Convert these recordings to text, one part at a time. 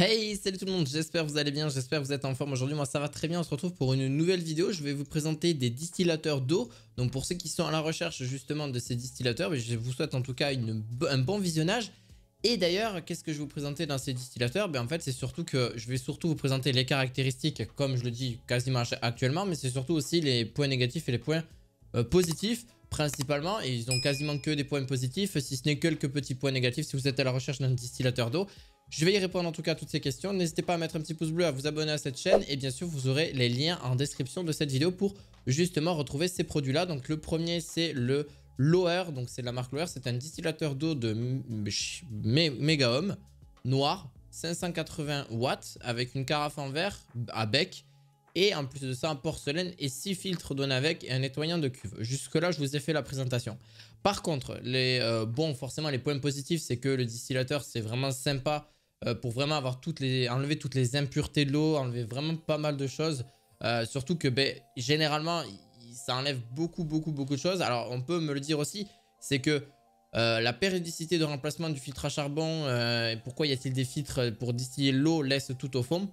Hey, salut tout le monde, j'espère que vous allez bien, j'espère que vous êtes en forme aujourd'hui. Moi ça va très bien, on se retrouve pour une nouvelle vidéo. Je vais vous présenter des distillateurs d'eau. Donc pour ceux qui sont à la recherche justement de ces distillateurs, je vous souhaite en tout cas un bon visionnage. Et d'ailleurs, qu'est-ce que je vais vous présenter dans ces distillateurs? En fait, c'est surtout que je vais surtout vous présenter les caractéristiques, comme je le dis quasiment actuellement, mais c'est surtout aussi les points négatifs et les points positifs principalement. Et ils ont quasiment que des points positifs, si ce n'est quelques petits points négatifs si vous êtes à la recherche d'un distillateur d'eau. Je vais y répondre en tout cas à toutes ces questions. N'hésitez pas à mettre un petit pouce bleu, à vous abonner à cette chaîne. Et bien sûr, vous aurez les liens en description de cette vidéo pour justement retrouver ces produits-là. Donc le premier, c'est le Loer. Donc c'est la marque Loer. C'est un distillateur d'eau de Megaohm noir, 580 watts avec une carafe en verre à bec. Et en plus de ça, en porcelaine et 6 filtres d'eau avec et un nettoyant de cuve. Jusque là, je vous ai fait la présentation. Par contre, forcément, les points positifs, c'est que le distillateur, c'est vraiment sympa pour vraiment avoir enlever toutes les impuretés de l'eau, enlever vraiment pas mal de choses. Surtout que généralement, ça enlève beaucoup de choses. Alors, on peut me le dire aussi, c'est que la périodicité de remplacement du filtre à charbon, pourquoi y a-t-il des filtres pour distiller l'eau, laisse tout au fond.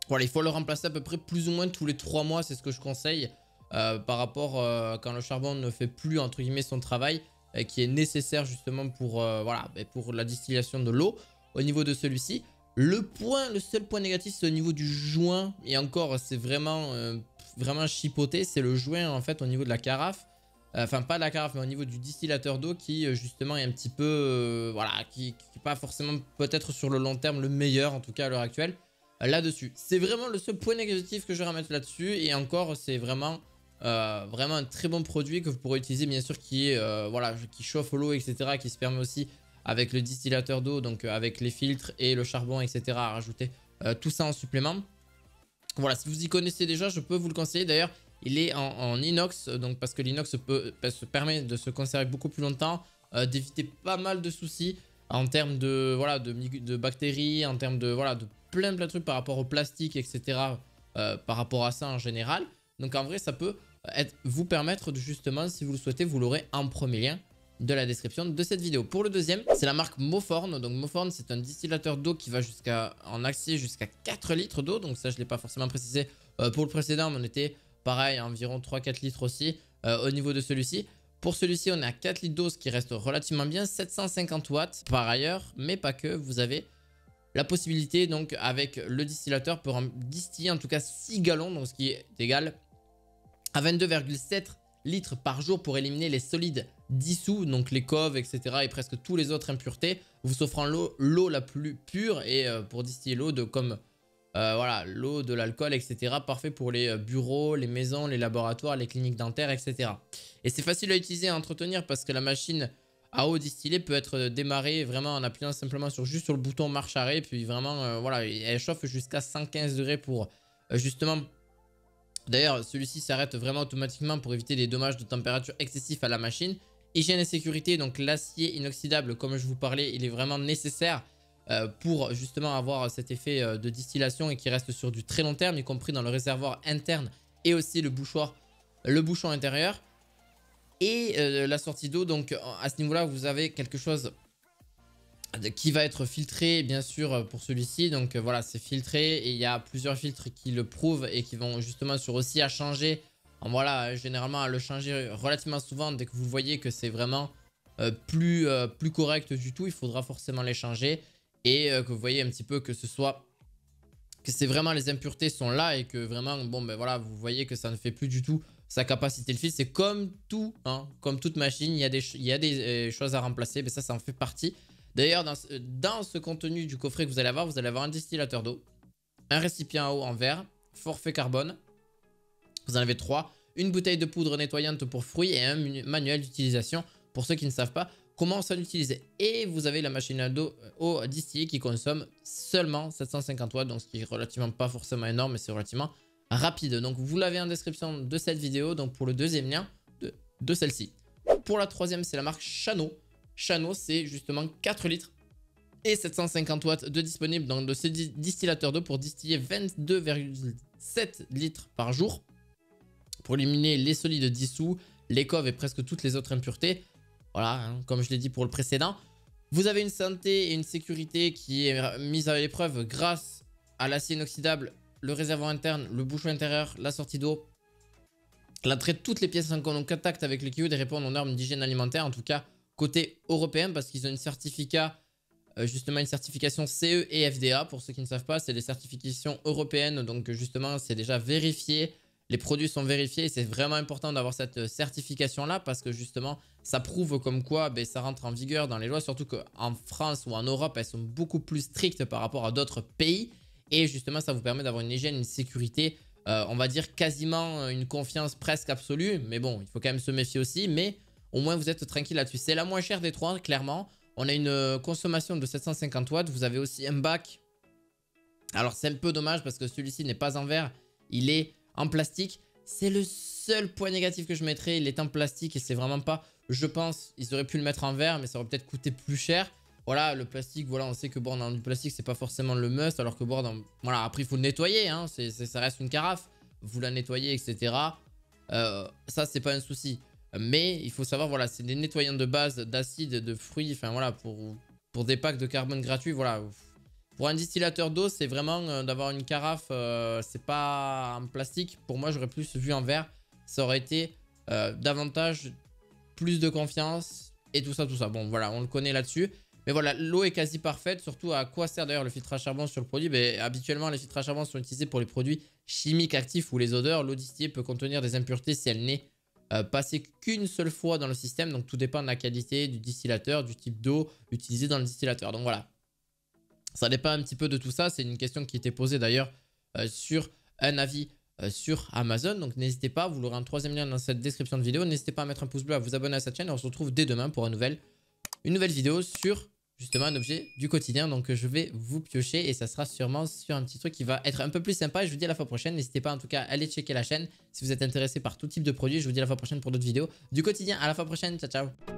Voilà, il faut le remplacer à peu près plus ou moins tous les 3 mois, c'est ce que je conseille par rapport quand le charbon ne fait plus entre guillemets son travail qui est nécessaire justement pour, pour la distillation de l'eau. Au niveau de celui-ci, le seul point négatif, c'est au niveau du joint. Et encore, c'est vraiment chipoté. C'est le joint en fait au niveau de la carafe. Enfin, pas de la carafe, mais au niveau du distillateur d'eau qui justement est un petit peu... qui n'est pas forcément peut-être sur le long terme le meilleur, en tout cas à l'heure actuelle, là-dessus. C'est vraiment le seul point négatif que je vais remettre là-dessus. Et encore, c'est vraiment un très bon produit que vous pourrez utiliser, bien sûr, qui chauffe l'eau, etc., qui se permet aussi avec le distillateur d'eau, donc avec les filtres et le charbon, etc., à rajouter tout ça en supplément. Voilà, si vous y connaissez déjà, je peux vous le conseiller. D'ailleurs, il est en inox, donc parce que l'inox se permet de se conserver beaucoup plus longtemps, d'éviter pas mal de soucis en termes de bactéries, en termes de plein de trucs par rapport au plastique, etc., par rapport à ça en général. Donc en vrai, ça peut vous permettre de justement, si vous le souhaitez, vous l'aurez en premier lien de la description de cette vidéo. Pour le deuxième, c'est la marque Mawthorn. Donc Mawthorn, c'est un distillateur d'eau qui va en accès jusqu'à 4 litres d'eau. Donc ça, je ne l'ai pas forcément précisé pour le précédent, mais on était pareil, à environ 3-4 litres aussi au niveau de celui-ci. Pour celui-ci, on est à 4 litres d'eau, ce qui reste relativement bien, 750 watts par ailleurs, mais pas que. Vous avez la possibilité, donc avec le distillateur, pour distiller en tout cas 6 gallons, donc ce qui est égal à 22,7 litres par jour pour éliminer les solides dissous, donc les coves, etc. et presque tous les autres impuretés, vous offrant l'eau la plus pure et pour distiller l'eau comme l'eau de l'alcool, etc. Parfait pour les bureaux, les maisons, les laboratoires, les cliniques dentaires, etc. Et c'est facile à utiliser et à entretenir parce que la machine à eau distillée peut être démarrée vraiment en appuyant simplement juste sur le bouton marche arrêt, puis vraiment elle chauffe jusqu'à 115 degrés pour justement... D'ailleurs, celui-ci s'arrête vraiment automatiquement pour éviter des dommages de température excessifs à la machine. Hygiène et sécurité, donc l'acier inoxydable, comme je vous parlais, il est vraiment nécessaire pour justement avoir cet effet de distillation et qui reste sur du très long terme, y compris dans le réservoir interne et aussi le bouchon intérieur. Et la sortie d'eau, donc à ce niveau-là, vous avez quelque chose qui va être filtré bien sûr pour celui-ci. Donc voilà, c'est filtré et il y a plusieurs filtres qui le prouvent et qui vont justement aussi à changer. Généralement à le changer relativement souvent dès que vous voyez que c'est vraiment plus correct du tout. Il faudra forcément les changer et que vous voyez un petit peu que c'est vraiment les impuretés sont là et que vraiment vous voyez que ça ne fait plus du tout sa capacité de filtre. C'est comme tout, hein, comme toute machine, il y a des choses à remplacer, mais ça en fait partie. D'ailleurs, dans ce contenu du coffret que vous allez avoir un distillateur d'eau, un récipient à eau en verre, forfait carbone, vous en avez 3, une bouteille de poudre nettoyante pour fruits et un manuel d'utilisation pour ceux qui ne savent pas comment s'en utiliser. Et vous avez la machine à eau distillée qui consomme seulement 750 watts, donc ce qui est relativement pas forcément énorme, mais c'est relativement rapide. Donc vous l'avez en description de cette vidéo, donc pour le deuxième lien de celle-ci. Pour la troisième, c'est la marque Shano. Shano, c'est justement 4 litres et 750 watts de disponible dans ce distillateur d'eau pour distiller 22,7 litres par jour pour éliminer les solides dissous, les coves et presque toutes les autres impuretés. Voilà, hein, comme je l'ai dit pour le précédent. Vous avez une santé et une sécurité qui est mise à l'épreuve grâce à l'acier inoxydable, le réservoir interne, le bouchon intérieur, la sortie d'eau. L'entrée de toutes les pièces en contact avec le liquide et répondent aux normes d'hygiène alimentaire, en tout cas côté européen, parce qu'ils ont une certificat, justement une certification CE et FDA. Pour ceux qui ne savent pas, c'est des certifications européennes, donc justement c'est déjà vérifié. Les produits sont vérifiés et c'est vraiment important d'avoir cette certification-là parce que justement, ça prouve comme quoi ça rentre en vigueur dans les lois, surtout qu'en France ou en Europe, elles sont beaucoup plus strictes par rapport à d'autres pays. Et justement, ça vous permet d'avoir une hygiène, une sécurité, on va dire quasiment une confiance presque absolue. Mais bon, il faut quand même se méfier aussi, mais au moins vous êtes tranquille là-dessus. C'est la moins chère des trois, clairement. On a une consommation de 750 watts. Vous avez aussi un bac. Alors, c'est un peu dommage parce que celui-ci n'est pas en verre, il est en plastique. C'est le seul point négatif que je mettrais. Il est en plastique et c'est vraiment pas... Je pense ils auraient pu le mettre en verre, mais ça aurait peut-être coûté plus cher. Voilà, le plastique, voilà, on sait que boire dans du plastique, c'est pas forcément le must. Alors que boire dans... Voilà, après, il faut le nettoyer. Hein, ça reste une carafe. Vous la nettoyez, etc. Ça, c'est pas un souci. Mais il faut savoir, voilà, c'est des nettoyants de base d'acide, de fruits. Enfin, voilà, pour des packs de carbone gratuits, voilà... Pour un distillateur d'eau, c'est vraiment d'avoir une carafe, c'est pas en plastique. Pour moi, j'aurais plus vu en verre. Ça aurait été davantage, plus de confiance et tout ça, tout ça. Bon, voilà, on le connaît là-dessus. Mais voilà, l'eau est quasi parfaite. Surtout, à quoi sert d'ailleurs le filtre à charbon sur le produit? Habituellement, les filtres à charbon sont utilisés pour les produits chimiques actifs ou les odeurs. L'eau distillée peut contenir des impuretés si elle n'est passée qu'une seule fois dans le système. Donc, tout dépend de la qualité du distillateur, du type d'eau utilisé dans le distillateur. Donc, voilà. Ça dépend un petit peu de tout ça. C'est une question qui était posée d'ailleurs sur un avis sur Amazon. Donc n'hésitez pas, vous l'aurez un troisième lien dans cette description de vidéo. N'hésitez pas à mettre un pouce bleu, à vous abonner à cette chaîne. Et on se retrouve dès demain pour une nouvelle vidéo sur justement un objet du quotidien. Donc je vais vous piocher et ça sera sûrement sur un petit truc qui va être un peu plus sympa. Et je vous dis à la fois prochaine. N'hésitez pas en tout cas à aller checker la chaîne si vous êtes intéressé par tout type de produits. Je vous dis à la fois prochaine pour d'autres vidéos du quotidien. À la fois prochaine. Ciao, ciao.